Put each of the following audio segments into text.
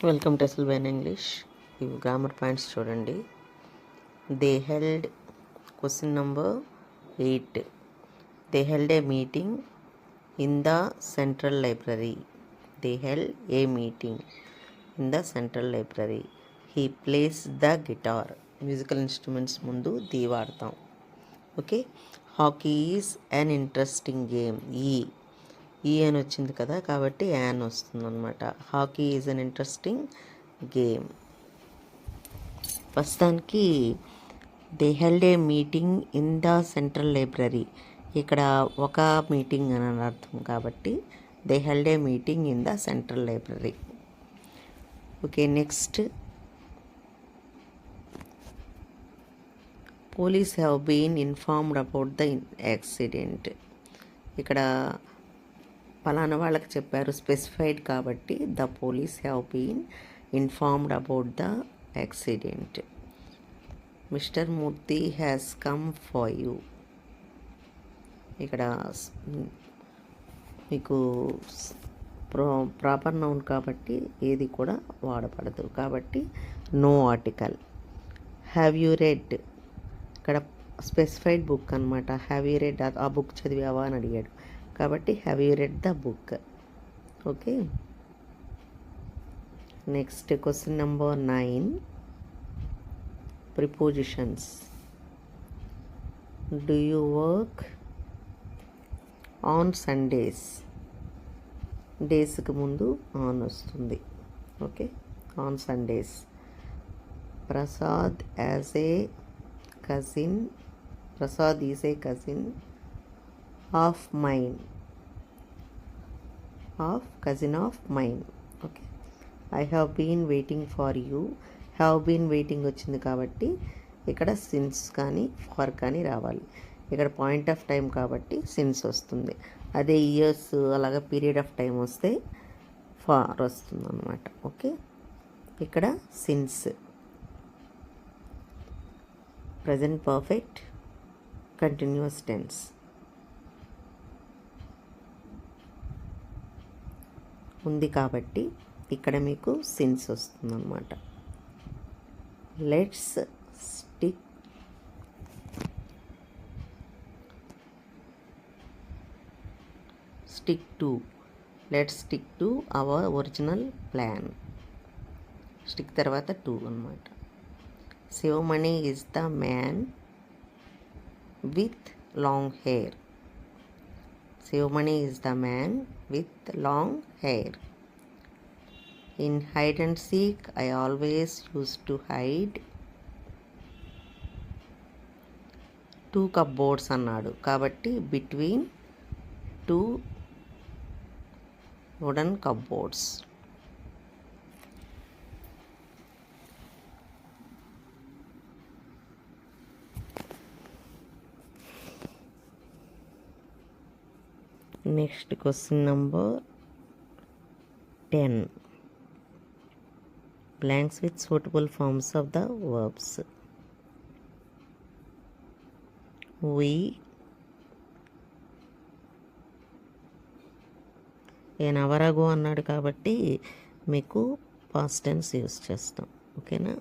Welcome to ఎస్ఎల్బైన్ English. ఇవి grammar points చూడండి. They held question number 8. They held a meeting in the central library. They held a meeting in the central library. He plays the guitar. Musical instruments ముందు the వాడతాం. Okay. Hockey is an interesting game. ఈ అని వచ్చింది కదా, కాబట్టి an వస్తుంది అనమాట. Hockey is an interesting game. ప్రస్తుతానికి they held a meeting in the central library. ఇక్కడ ఒక మీటింగ్ అని అర్థం, కాబట్టి they held a meeting in the central library. Okay, next. Police have been informed about the accident. ఇక్కడ పలానా వాళ్ళకి చెప్పారు, స్పెసిఫైడ్ కాబట్టి the police have been informed about the accident. Mister Murthy has come for you. ఇక్కడ మీకు proper noun కాబట్టి ఏది కూడా వాడపడదు, కాబట్టి no article. Have you read. ఇక్కడ స్పెసిఫైడ్ బుక్ అనమాట. హ్యావ్ యూ రెడ్, ఆ బుక్ చదివావా అని అడిగాడు, కాబట్టి have you read the book. Okay. Next question number 9. Prepositions. Do you work on Sundays. డేస్కి ముందు ఆన్ వస్తుంది. Okay, on Sundays. Prasad as a cousin. Prasad is a cousin of mine. Cousin of mine. Okay. I have been waiting for you. Have been waiting వచ్చింది కాబట్టి ఇక్కడ since కానీ for కానీ రావాలి. ఇక్కడ పాయింట్ ఆఫ్ టైం కాబట్టి సిన్స్ వస్తుంది. అదే ఇయర్స్ అలాగా పీరియడ్ ఆఫ్ టైం వస్తే ఫార్ వస్తుంది అన్నమాట. ఓకే, ఇక్కడ since. Present perfect continuous tense. ఉంది కాబట్టి ఇక్కడ మీకు సిన్స్ వస్తుంది అన్నమాట. Let's stick to. Let's stick to our original plan. Stick తర్వాత టు అన్నమాట. Shivamani is the man with long hair. Shivamani is the man with long hair. In hide and seek, I always used to hide. 2 cupboards అన్నాడు, కాబట్టి between 2 wooden cupboards. Next question number 10. Blanks with suitable forms of the verbs. We, an hour ago అన్నాడు కాబట్టి మీకు past tense use చేస్తాం. ఓకేనా.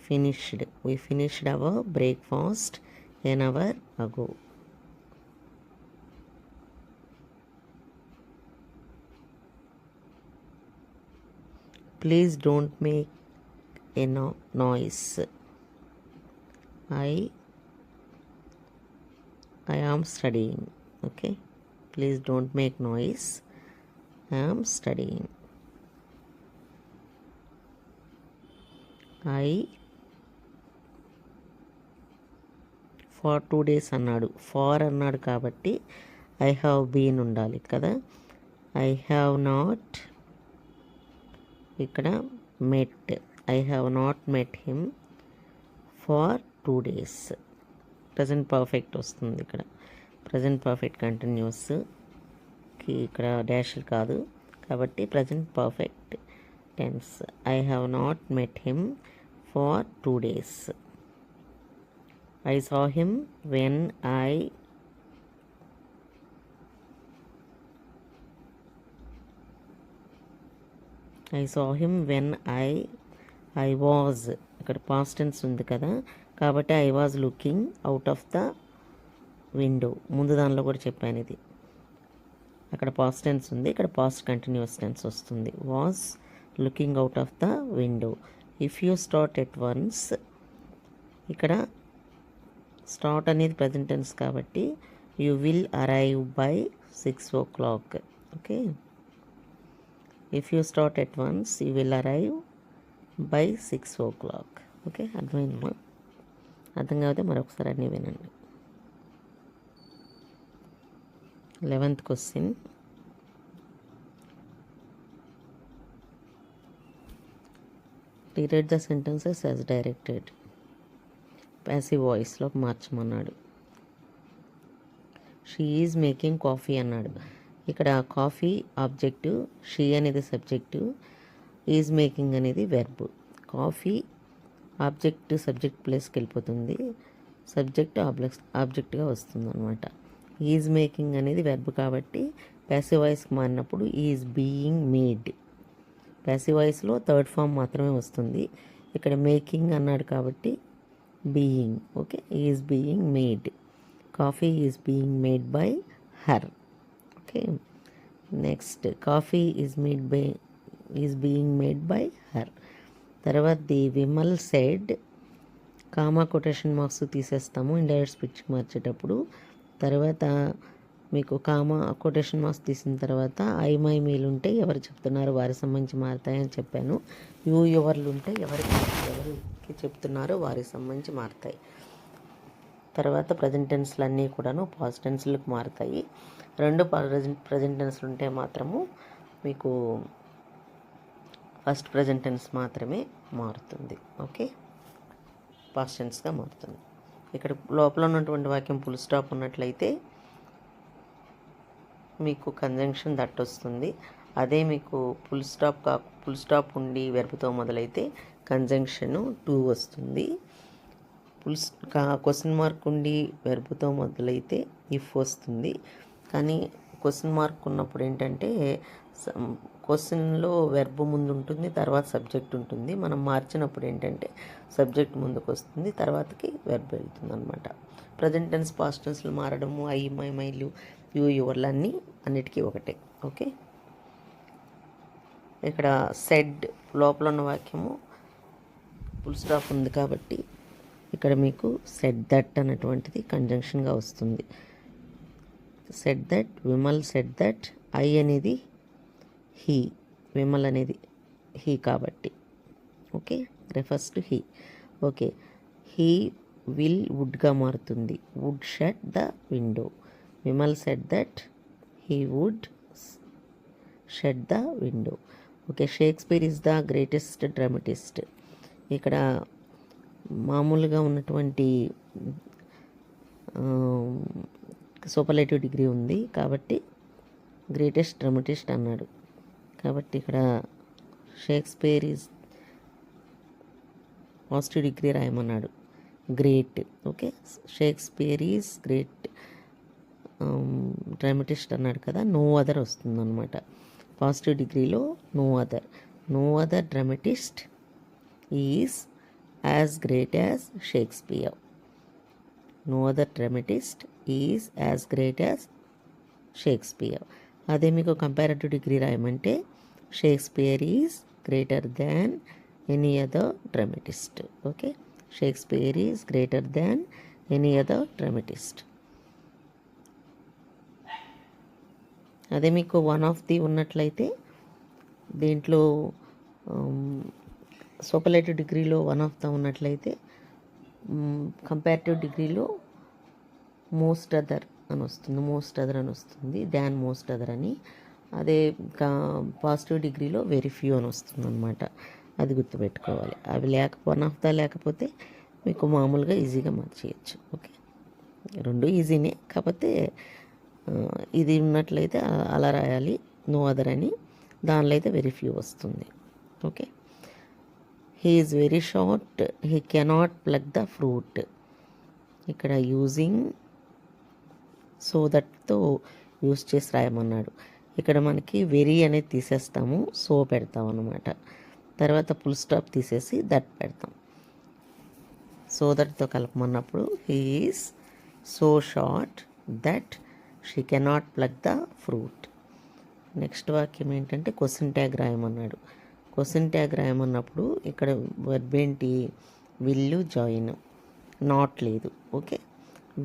Finished. We finished our breakfast an hour ago. Please don't make a noise. I am studying. Okay. Please don't make noise. I am studying. For 2 days అన్నాడు. For అన్నాడు కాబట్టి I have been ఉండాలి కదా. I have not, ఇక్కడ met. I have not met him for 2 days. Present perfect వస్తుంది ఇక్కడ. Present perfect కంటిన్యూస్కి ఇక్కడ డాష్ కాదు, కాబట్టి present perfect tense. I have not met him for 2 days. I saw him when I I saw him when I was, ఇక్కడ past tense ఉంది కదా, కాబట్టి I was looking out of the window. ముందు దానిలో కూడా చెప్పాను ఇది. అక్కడ పాస్ట్ టెన్స్ ఉంది, ఇక్కడ పాస్ట్ కంటిన్యూస్ టెన్స్ వస్తుంది. Was looking out of the window. If you start at once, ఇక్కడ స్టార్ట్ అనేది ప్రజెంట్ టెన్స్ కాబట్టి you will arrive by 6 o'clock. Okay, if you start at once you will arrive by 6 o'clock. Okay, అర్థమైందమ్మా? అర్థం కాకపోతే మరొకసారి అన్నీ వినండి. 11th question. Reread the sentences as directed. Passive వాయిస్లోకి మార్చమన్నాడు. షీ ఈజ్ మేకింగ్ కాఫీ అన్నాడు. ఇక్కడ కాఫీ ఆబ్జెక్టు, షీ అనేది సబ్జెక్టు, ఈజ్ మేకింగ్ అనేది వెర్బ్. కాఫీ ఆబ్జెక్ట్ సబ్జెక్ట్ ప్లేస్కి వెళ్ళిపోతుంది, సబ్జెక్ట్ ఆబ్జెక్ట్గా వస్తుంది అనమాట. ఈజ్ మేకింగ్ అనేది వెర్బ్ కాబట్టి ప్యాసివ్ వాయిస్కి మారినప్పుడు ఈజ్ బీయింగ్ మేడ్. ప్యాసివ్ వాయిస్లో థర్డ్ ఫామ్ మాత్రమే వస్తుంది. ఇక్కడ మేకింగ్ అన్నాడు కాబట్టి being. Okay, is being made. Coffee is being made by her. Okay, next coffee is being made by her. తర్వాత the Vimal said, comma quotation marks తీసేస్తాము indirect స్పీచ్కి మార్చేటప్పుడు. తర్వాత మీకు కామా కొటేషన్ మార్క్స్ తీసిన తర్వాత ఐ మై మీలు ఉంటే ఎవరు చెప్తున్నారు వారి సంబంధించి మారుతాయని చెప్పాను. యూ ఎవర్లు ఉంటే ఎవరికి చెప్తున్నారో వారికి సంబంధించి మారుతాయి. తర్వాత ప్రజెంట్ టెన్స్లు అన్నీ కూడాను పాస్ట్ టెన్స్లకు మారుతాయి. 2 ప్రజెంట్ టెన్స్లు ఉంటే మాత్రము మీకు ఫస్ట్ ప్రజెంట్ టెన్స్ మాత్రమే మారుతుంది. ఓకే, పాస్ట్ టెన్స్గా మారుతుంది. ఇక్కడ లోపల ఉన్నటువంటి వాక్యం ఫుల్ స్టాప్ ఉన్నట్లయితే మీకు కంజంక్షన్ దట్ వస్తుంది. అదే మీకు ఫుల్ స్టాప్ ఉండి వెర్బ్తో మొదలైతే కంజంక్షన్ టు వస్తుంది. క్వశ్చన్ మార్క్ ఉండి వెర్బ్తో మొదలైతే ఇఫ్ వస్తుంది. కానీ క్వశ్చన్ మార్క్ ఉన్నప్పుడు ఏంటంటే క్వశ్చన్లో వెర్బ్ ముందు ఉంటుంది, తర్వాత సబ్జెక్ట్ ఉంటుంది. మనం మార్చినప్పుడు ఏంటంటే సబ్జెక్ట్ ముందుకు వస్తుంది, తర్వాతకి వెర్బ్ వెళ్తుంది అనమాట. ప్రజెంట్ టెన్స్ పాస్ట్ టెన్స్లు మారడము, ఐ మై మైలు, యూ యువర్లు అన్నిటికీ ఒకటే. ఓకే, ఇక్కడ సెడ్ లోపల ఉన్న వాక్యము ఫుల్ స్టాప్ ఉంది కాబట్టి ఇక్కడ మీకు సెడ్ దట్ అనేటువంటిది కంజంక్షన్గా వస్తుంది. Said that, Vimal said that, I అనేది హీ, విమల్ అనేది హీ కాబట్టి okay, refers to he. Okay, he will వుడ్గా మారుతుంది. Would shut the window. Vimal said that he would shut the window. Okay, Shakespeare is the greatest dramatist. ఇక్కడ మామూలుగా ఉన్నటువంటి superlative degree ఉంది కాబట్టి గ్రేటెస్ట్ డ్రామటిస్ట్ అన్నాడు. కాబట్టి ఇక్కడ షేక్స్పియర్ ఈజ్ పాజిటివ్ డిగ్రీ రాయమన్నాడు, great. Okay, Shakespeare is great dramatist అన్నాడు కదా, నో అదర్ వస్తుందన్నమాట. పాజిటివ్ డిగ్రీలో no other dramatist is as great as Shakespeare. No other dramatist is as great as Shakespeare. అదే మీకు కంపారిటివ్ డిగ్రీ రాయమంటే Shakespeare is greater than any other dramatist. Okay, Shakespeare is greater than any other dramatist. అదే మీకు one of the ఉన్నట్లయితే దీంట్లో superlative డిగ్రీలో one of the ఉన్నట్లయితే comparative డిగ్రీలో మోస్ట్ అదర్ అని వస్తుంది, దాన్ మోస్ట్ అదర్ అని. అదే పాజిటివ్ డిగ్రీలో వెరీ ఫ్యూ అని వస్తుంది అనమాట. అది గుర్తుపెట్టుకోవాలి. అవి వన్ ఆఫ్ ద లేకపోతే మీకు మామూలుగా ఈజీగా మార్చేయచ్చు. ఓకే, రెండు ఈజీనే, కాకపోతే ఇది ఉన్నట్లయితే అలా రాయాలి, నో అదర్ అని. దానిలో అయితే వెరీ ఫ్యూ వస్తుంది. Okay, he is very short, he cannot plug the fruit. ఇక్కడ యూజింగ్ సో దట్తో యూజ్ చేసి రాయమన్నాడు. ఇక్కడ మనకి వెరీ అనేది తీసేస్తాము, సో పెడతాం అన్నమాట. తర్వాత ఫుల్ స్టాప్ తీసేసి దట్ పెడతాం. సో దట్తో కలపమన్నప్పుడు he is so short that she cannot plug the fruit. Next వాక్యం ఏంటంటే క్వశ్చన్ ట్యాగ్ రాయమన్నాడు. క్వశ్చన్ ట్యాగ్ రాయమన్నప్పుడు ఇక్కడ వర్బ్ ఏంటి, విల్ జాయిన్, నాట్ లేదు. ఓకే,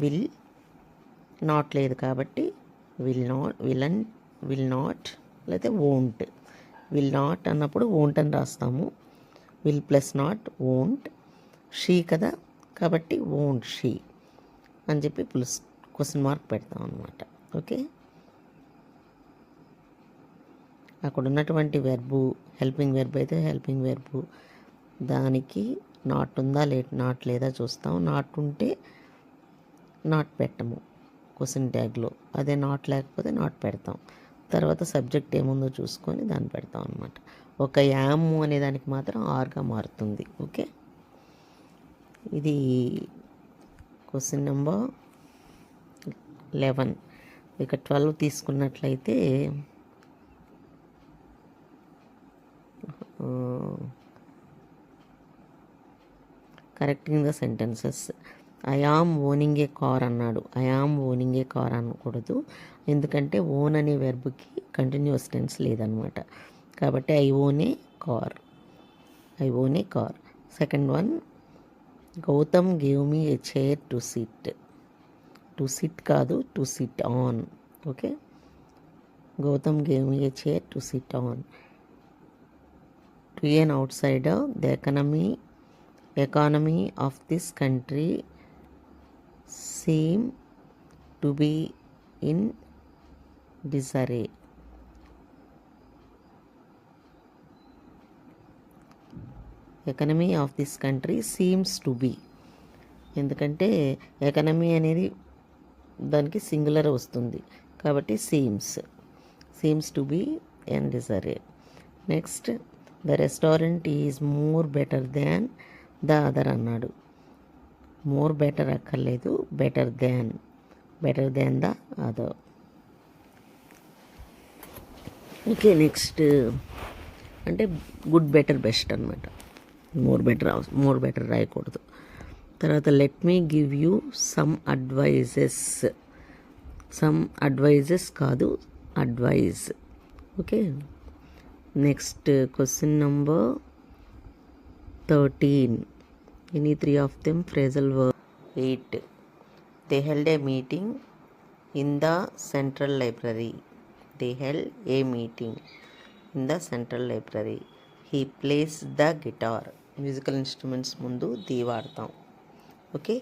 విల్ నాట్ లేదు కాబట్టి విల్ నాట్ లేకపోతే వోంట్. విల్ నాట్ అన్నప్పుడు వోంట్ అని రాస్తాము. Will plus not won't. She కదా కాబట్టి వోంట్ షీ అని చెప్పి ప్లస్ క్వశ్చన్ మార్క్ పెడతాం అన్నమాట. ఓకే, అక్కడ ఉన్నటువంటి వెర్బు హెల్పింగ్ వెర్బ్ అయితే హెల్పింగ్ వెర్బు దానికి నాట్ ఉందా నాట్ లేదా చూస్తాం. నాట్ ఉంటే నాట్ పెట్టము క్వశ్చన్ ట్యాగ్లో, అదే నాట్ లేకపోతే నాట్ పెడతాం. తర్వాత సబ్జెక్ట్ ఏముందో చూసుకొని దాన్ని పెడతాం అనమాట. ఒక యాము అనే దానికి మాత్రం ఆర్గా మారుతుంది. ఓకే, ఇది క్వశ్చన్ నెంబర్ 11. ఇక 12 తీసుకున్నట్లయితే correcting the sentences. I am owning a car అన్నాడు. I am owning a car అనకూడదు, ఎందుకంటే ఓన్ అనే వెర్బ్కి కంటిన్యూస్ టెన్స్ లేదనమాట. కాబట్టి I own a car, I own a car. Second one, Gautam gave me a chair to sit. To sit కాదు, to sit on. Okay, Gautam gave me a chair to sit on. To an outsider, the economy of this country seem to be in disarray. Economy of this country seems to be, ఎందుకంటే economy అనేది దానికి singular వస్తుంది కాబట్టి seems to be in disarray. Next, the restaurant is more better than the other అన్నాడు. More better అక్కర్లేదు, better than the other. Okay, next అంటే good better best అనమాట. More better రాయకూడదు. తర్వాత let me give you some advices కాదు, advice. Okay, next question number 13. Any three of them phrasal verb. 8. They held a meeting in the central library. They held a meeting in the central library. He plays the guitar. Musical instruments ముందు the వాడతాం. Okay,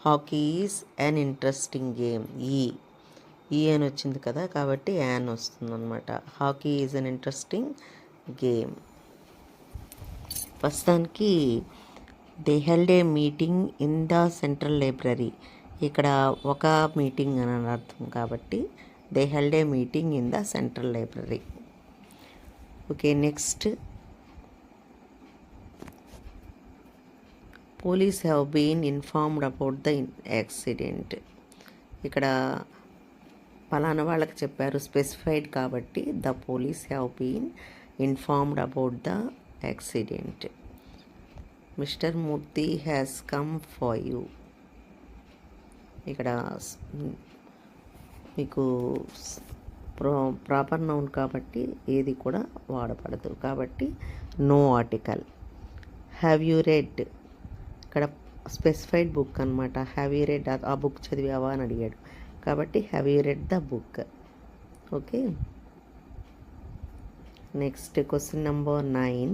hockey is an interesting game. ఈ అని వచ్చింది కదా కాబట్టి an వస్తుంది అనమాట. Hockey is an interesting game. ప్రస్తుతానికి they held a meeting in the central library, ఇక్కడ ఒక మీటింగ్ అని అర్థం కాబట్టి they held a meeting in the central library. Okay, next, police have been informed about the accident. ఇక్కడ పలానా వాళ్ళకి చెప్పారు, స్పెసిఫైడ్ కాబట్టి the police have been informed about the accident. Mister Murthy has come for you. ఇక్కడ మీకు proper noun కాబట్టి ఏది కూడా వాడపడదు కాబట్టి no article. Have you read, ఇక్కడ స్పెసిఫైడ్ బుక్ అనమాట. హ్యావ్ యూ రెడ్, ఆ బుక్ చదివావా అని అడిగాడు కాబట్టి have you read the book. Okay, next question number 9.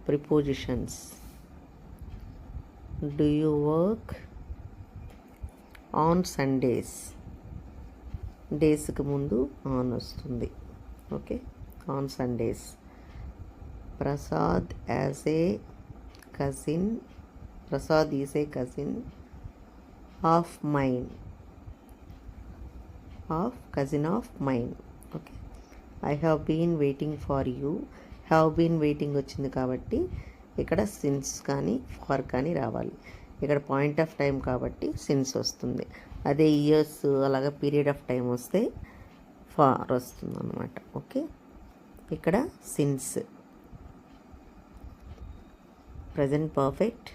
Prepositions. Do you work on Sundays? డేస్కి ముందు ఆన్ వస్తుంది. Okay, on Sundays. Prasad is a cousin of mine. Okay, I have been waiting for you. Have been waiting వచ్చింది కాబట్టి ఇక్కడ since కానీ for కానీ రావాలి. ఇక్కడ పాయింట్ ఆఫ్ టైం కాబట్టి సిన్స్ వస్తుంది. అదే ఇయర్స్ అలాగా పీరియడ్ ఆఫ్ టైం వస్తే ఫార్ వస్తుంది అన్నమాట. ఓకే, ఇక్కడ since present perfect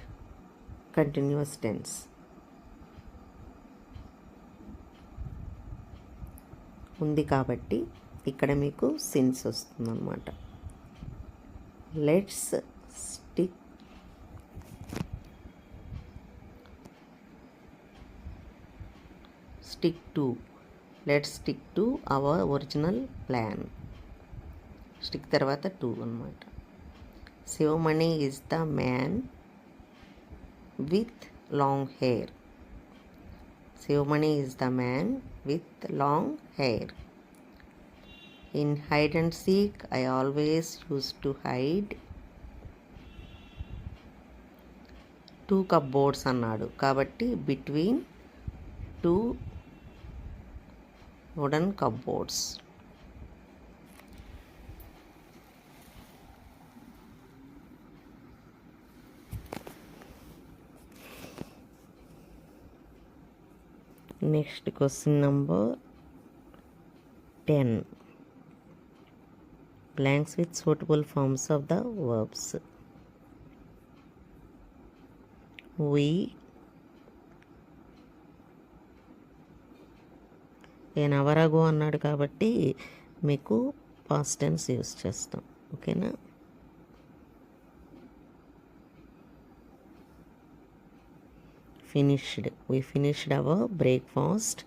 continuous tense ఉంది కాబట్టి ఇక్కడ మీకు సిన్స్ వస్తుంది అన్నమాట. Let's stick to our original plan. Stick తర్వాత టు అన్నమాట. Shivamani is the man with long hair. Shivamani is the man with long hair. In hide and seek, I always used to hide 2 cupboards అన్నాడు కాబట్టి between 2 wooden cupboards. Next question number 10. Blanks with suitable forms of the verbs. We, an hour ago అన్నాడు కాబట్టి మీకు past tense use చేస్తాం. ఓకేనా? Finished, we finished our breakfast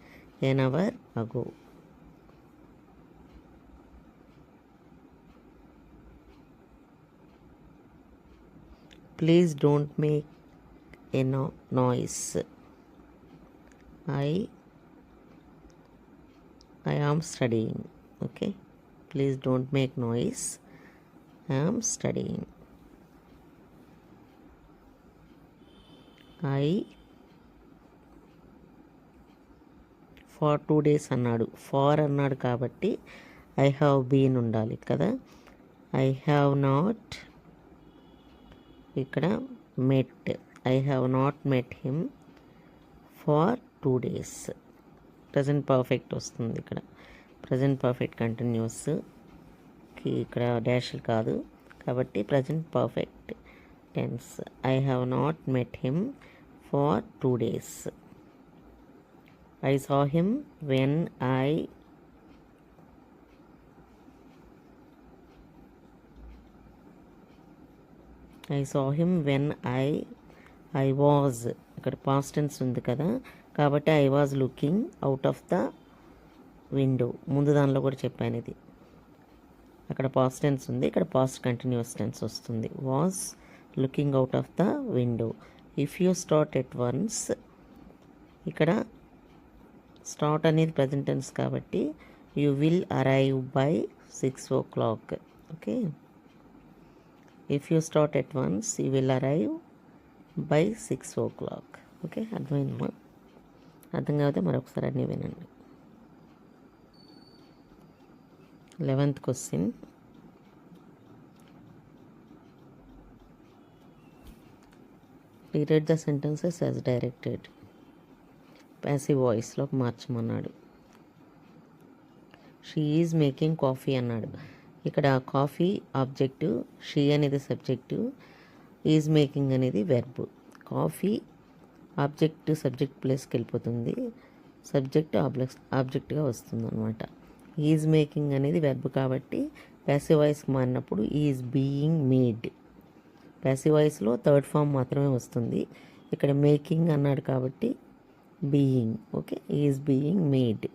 an hour ago. Please don't make a noise. I am studying. Okay, please don't make noise. I am studying. I for 2 days అన్నాడు. For అన్నాడు కాబట్టి I have been ఉండాలి కదా. I have not, ఇక్కడ met, I have not met him for 2 days. Present perfect వస్తుంది ఇక్కడ. Present perfect కంటిన్యూస్కి ఇక్కడ డాష్లు కాదు కాబట్టి present perfect tense. I have not met him for 2 days. I saw him when I saw him when I was, ఇక్కడ past tense ఉంది కదా కాబట్టి I was looking out of the window. ముందు దానిలో కూడా చెప్పాను ఇది. అక్కడ పాస్ట్ టెన్స్ ఉంది, ఇక్కడ పాస్ట్ కంటిన్యూస్ టెన్స్ వస్తుంది. Was looking out of the window. If you start at once, ఇక్కడ స్టార్ట్ అనేది ప్రజెంట్ టెన్స్ కాబట్టి you will arrive by 6 o'clock. Okay, if you start at once you will arrive by 6 o'clock. Okay, అర్థమైందమ్మా? అర్థం కాకపోతే మరొకసారి అన్నీ వినండి. 11th question. read the sentences as directed. Passive వాయిస్లోకి మార్చమన్నాడు. షీ ఈజ్ మేకింగ్ కాఫీ అన్నాడు. ఇక్కడ కాఫీ ఆబ్జెక్టు, షీ అనేది సబ్జెక్టు, ఈజ్ మేకింగ్ అనేది వెర్బ్. కాఫీ ఆబ్జెక్ట్ సబ్జెక్ట్ ప్లేస్కి వెళ్ళిపోతుంది, సబ్జెక్ట్ ఆబ్జెక్ట్గా వస్తుంది అనమాట. ఈజ్ మేకింగ్ అనేది వెర్బ్ కాబట్టి ప్యాసివ్ వాయిస్కి మారినప్పుడు ఈజ్ బీయింగ్ మేడ్. ప్యాసివ్ వాయిస్లో థర్డ్ ఫామ్ మాత్రమే వస్తుంది. ఇక్కడ మేకింగ్ అన్నాడు కాబట్టి being. Okay, is being made.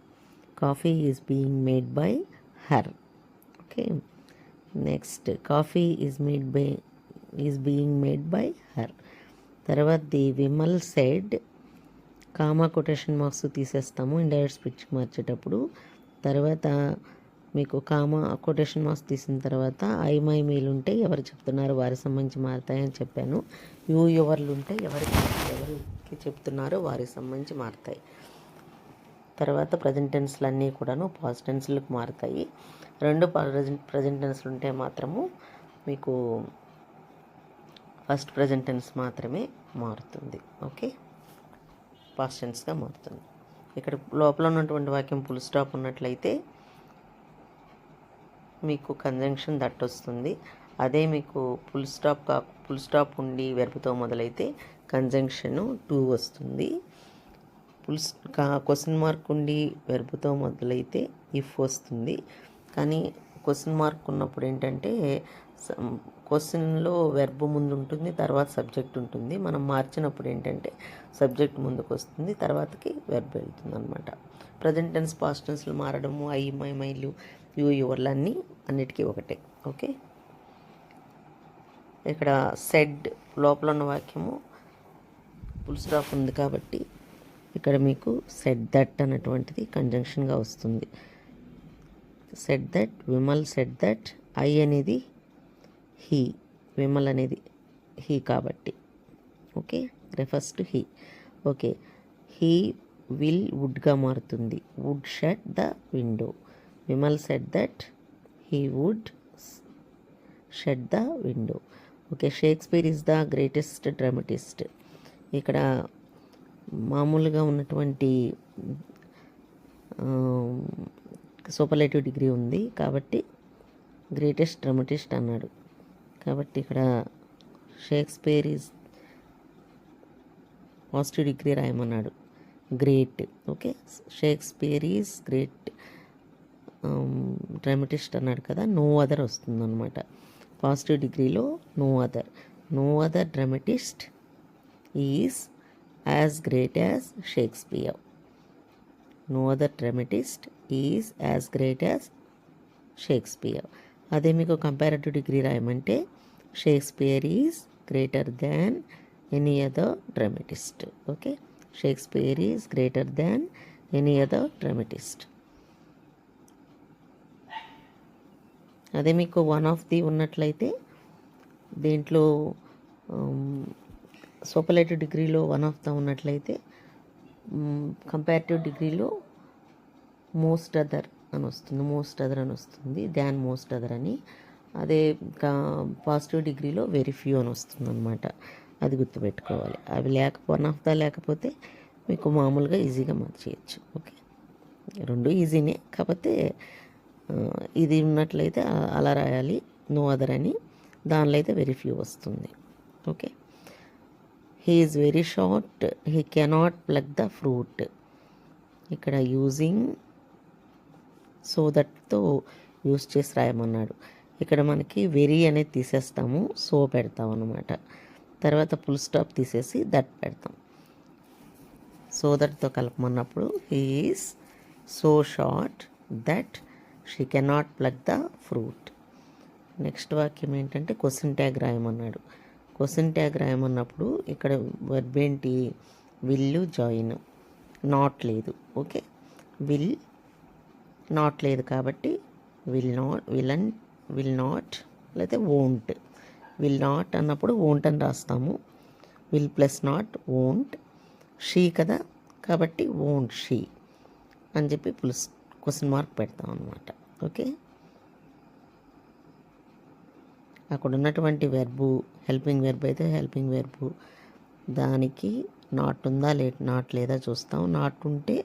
Coffee is being made by her. Okay, next coffee is being made by her. తర్వాత the Vimal said, comma quotation marks తీసేస్తాము indirect స్పీచ్కి మార్చేటప్పుడు. తర్వాత మీకు కామా కొటేషన్ మార్క్స్ తీసిన తర్వాత ఐ మై మీలు ఉంటే ఎవరు చెప్తున్నారు వారి సంబంధించి మారుతాయని చెప్పాను. యూ ఎవర్లు ఉంటే ఎవరికి చెప్తున్నారో వారికి సంబంధించి మారుతాయి. తర్వాత ప్రజెంట్ టెన్స్లు అన్నీ కూడాను పాస్ట్ టెన్స్లకు మారుతాయి. 2 ప్రజెంట్ టెన్స్లు ఉంటే మాత్రము మీకు ఫస్ట్ ప్రజెంట్ టెన్స్ మాత్రమే మారుతుంది. ఓకే, పాస్ట్ టెన్స్గా మారుతుంది. ఇక్కడ లోపల ఉన్నటువంటి వాక్యం ఫుల్ స్టాప్ ఉన్నట్లయితే మీకు కంజంక్షన్ దట్ వస్తుంది. అదే మీకు ఫుల్ స్టాప్ ఉండి వెర్బ్తో మొదలైతే కంజంక్షన్ టు వస్తుంది. క్వశ్చన్ మార్క్ ఉండి వెర్బ్తో మొదలైతే ఇఫ్ వస్తుంది. కానీ క్వశ్చన్ మార్క్ ఉన్నప్పుడు ఏంటంటే క్వశ్చన్లో వెర్బ్ ముందు ఉంటుంది, తర్వాత సబ్జెక్ట్ ఉంటుంది. మనం మార్చినప్పుడు ఏంటంటే సబ్జెక్ట్ ముందుకు వస్తుంది, తర్వాతకి వెర్బ్ వెళ్తుంది అనమాట. ప్రజెంట్ టెన్స్, పాస్ట్ టెన్స్లు మారడము, ఐ, మై, మైలు, యు, యువర్లు అన్నిటికీ ఒకటే. ఓకే, ఇక్కడ సెడ్ లోపల ఉన్న వాక్యము ఫుల్ స్టాప్ ఉంది కాబట్టి ఇక్కడ మీకు సెడ్ దట్ అనేటువంటిది కంజంక్షన్గా వస్తుంది. Said that, Vimal said that, I అనేది హీ, విమల్ అనేది హీ కాబట్టి okay, refers to he. Okay, he will వుడ్గా మారుతుంది. Would shut the window. Vimal said that he would shut the window. Okay, Shakespeare is the greatest dramatist. ఇక్కడ మామూలుగా ఉన్నటువంటి superlative degree ఉంది కాబట్టి గ్రేటెస్ట్ డ్రామటిస్ట్ అన్నాడు. కాబట్టి ఇక్కడ షేక్స్పియర్ ఈజ్ పాజిటివ్ డిగ్రీ రాయమన్నాడు, great. Okay, Shakespeare is great dramatist అన్నాడు కదా, నో అదర్ వస్తుందన్నమాట. పాజిటివ్ డిగ్రీలో no other dramatist is as great as Shakespeare. No other dramatist is as great as Shakespeare. అదే మీకు కంపారిటివ్ డిగ్రీ రాయమంటే Shakespeare is greater than any other dramatist. Okay, Shakespeare is greater than any other dramatist. అదే మీకు one of the ఉన్నట్లయితే దీంట్లో superlative డిగ్రీలో one of the ఉన్నట్లయితే comparative డిగ్రీలో మోస్ట్ అదర్ అని వస్తుంది, దాన్ మోస్ట్ అదర్ అని. అదే పాజిటివ్ డిగ్రీలో వెరీ ఫ్యూ అని వస్తుంది అనమాట. అది గుర్తుపెట్టుకోవాలి. అవి వన్ ఆఫ్ ద లేకపోతే మీకు మామూలుగా ఈజీగా మార్చేయచ్చు. ఓకే, రెండు ఈజీనే, కాకపోతే ఇది ఉన్నట్లయితే అలా రాయాలి, నో అదర్ అని. దానిలో అయితే వెరీ ఫ్యూ వస్తుంది. Okay, he is very short, he cannot plug the fruit. ఇక్కడ యూజింగ్ సో దట్తో యూజ్ చేసి రాయమన్నాడు. ఇక్కడ మనకి వెరీ అనేది తీసేస్తాము, సో పెడతాం అన్నమాట. తర్వాత ఫుల్ స్టాప్ తీసేసి దట్ పెడతాం. సో దట్తో కలపమన్నప్పుడు he is so short that she cannot plug the fruit. Next వాక్యం ఏంటంటే క్వశ్చన్ ట్యాగ్ రాయమన్నాడు. క్వశ్చన్ ట్యాగ్ రాయమన్నప్పుడు ఇక్కడ వర్బ్ ఏంటి, విల్, జాయిన్. నాట్ లేదు. ఓకే, విల్ నాట్ లేదు కాబట్టి విల్ నాట్ లేకపోతే వోంట్. విల్ నాట్ అన్నప్పుడు వోంట్ అని రాస్తాము. Will plus not won't. She కదా కాబట్టి వోంట్ షీ అని చెప్పి క్వశ్చన్ మార్క్ పెడతాం అన్నమాట. ఓకే, అక్కడ ఉన్నటువంటి వెర్బు హెల్పింగ్ వెర్బ్ అయితే హెల్పింగ్ వెర్బు దానికి నాట్ ఉందా నాట్ లేదా చూస్తాం. నాట్ ఉంటే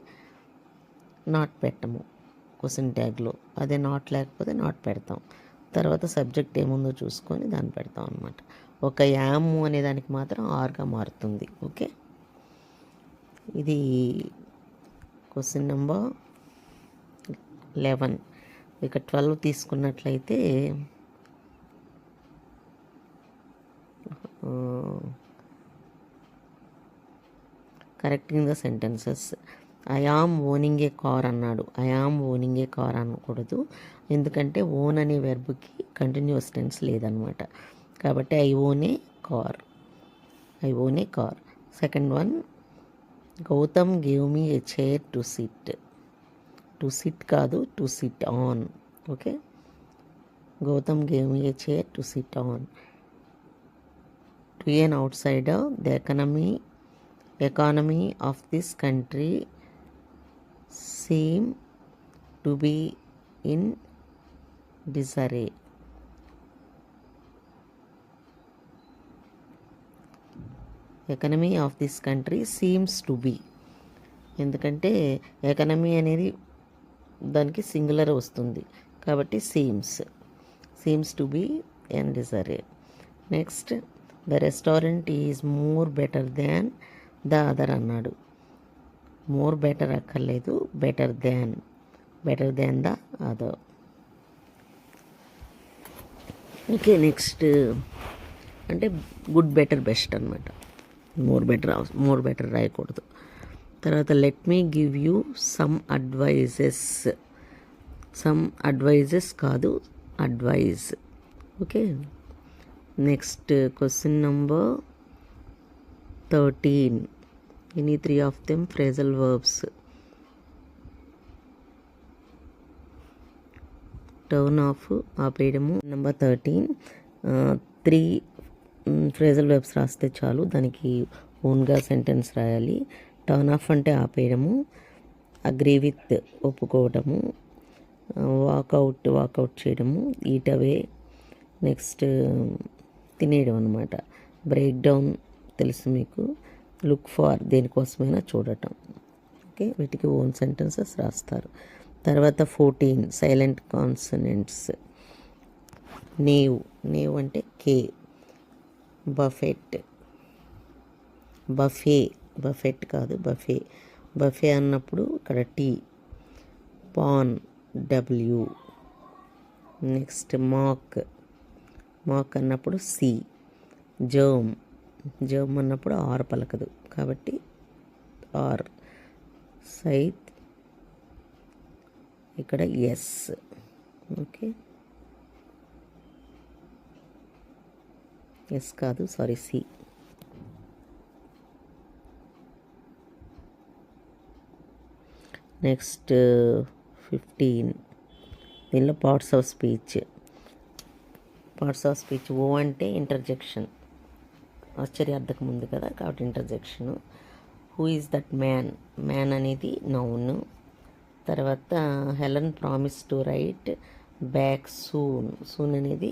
నాట్ పెట్టము క్వశ్చన్ ట్యాగ్లో. అదే నాట్ లేకపోతే నాట్ పెడతాం. తర్వాత సబ్జెక్ట్ ఏముందో చూసుకొని దాన్ని పెడతాం అనమాట. ఒక యాము అనే దానికి మాత్రం ఆర్గా మారుతుంది. ఓకే, ఇది క్వశ్చన్ నెంబర్ 11. ఇక 12 తీసుకున్నట్లయితే correcting the sentences. I am owning a car అన్నాడు. I am owning a car అనకూడదు, ఎందుకంటే ఓన్ అనే వెర్బ్కి కంటిన్యూస్ టెన్స్ లేదనమాట. కాబట్టి I own a car. Second one, Gautam gave me a chair to sit. To sit కాదు, to sit on. Okay, Gautam gave me a chair to sit on. To an outsider, the economy of this country seem to be in disarray. Economy of this country seems to be, ఎందుకంటే economy అనేది దానికి singular వస్తుంది. కాబట్టి seems to be in disarray. Next the restaurant is more better than the other అన్నాడు. More better అక్కర్లేదు, better than the other. Okay, next అంటే good better best అనమాట. More better రాయకూడదు. తర్వాత let me give you some advices కాదు, advice. Okay, next question number 13. Any 3 of them phrasal verbs. Turn off ఆపేయడము. Number 13 3 phrasal webs రాస్తే చాలు, దానికి ఓన్గా సెంటెన్స్ రాయాలి. టర్న్ ఆఫ్ అంటే ఆపేయడము, అగ్రీ విత్ ఒప్పుకోవడము, వాకౌట్ చేయడము, ఈట్ అవే, నెక్స్ట్ తినేయడం అనమాట. బ్రేక్ డౌన్ తెలుసు మీకు, లుక్ ఫార్ దేనికోసమైనా చూడటం. ఓకే, వీటికి ఓన్ సెంటెన్సెస్ రాస్తారు. తర్వాత 14 సైలెంట్ కాన్సనెంట్స్. నేవ్ అంటే కే. బఫెట్ కాదు, బఫే అన్నప్పుడు ఇక్కడ T. Pawn W. Next mock అన్నప్పుడు సి. జర్మ్ అన్నప్పుడు ఆర్ పలకదు కాబట్టి ఆర్. సైత్ ఇక్కడ ఎస్. ఓకే, ఎస్ కాదు, సారీ, సి. నెక్స్ట్ 15 దీనిలో పార్ట్స్ ఆఫ్ స్పీచ్. ఓ అంటే ఇంటర్జెక్షన్, ఆశ్చర్యార్థకం ఉంది కదా కాబట్టి interjection. Who is that man అనేది నౌన్. తర్వాత Helen promise to write back soon అనేది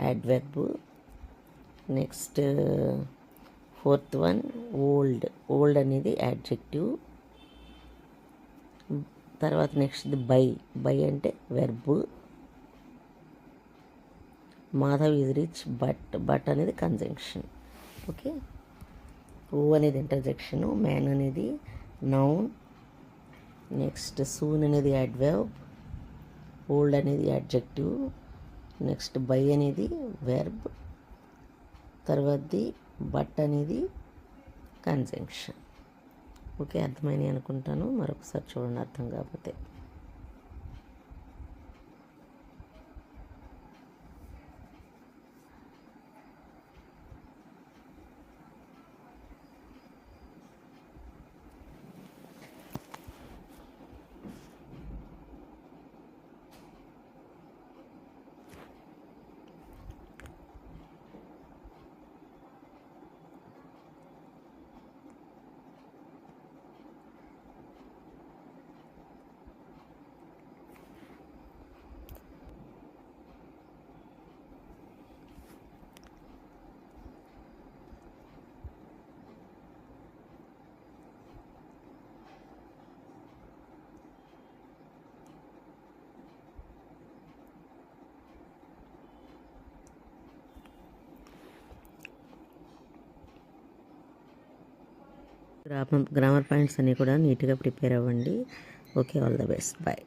adverb. Next 4th one old అనేది యాడ్జెక్టివ్. తర్వాత నెక్స్ట్ బై అంటే verb. Madhav is rich but అనేది కంజంక్షన్. ఓకే, ఓ అనేది ఇంటర్జెక్షన్, మ్యాన్ అనేది నౌన్, నెక్స్ట్ సూన్ అనేది యాడ్వర్బ్, ఓల్డ్ అనేది యాడ్జెక్టివ్, నెక్స్ట్ బై అనేది వెర్బ్, తర్వాతది బట్ అనేది కంజంక్షన్. ఓకే, అర్థమైనవి అనుకుంటాను. మరొకసారి చూడండి అర్థం కాకపోతే. గ్రామర్ పాయింట్స్ అన్నీ కూడా నీట్గా ప్రిపేర్ అవ్వండి. Okay, all the best, bye.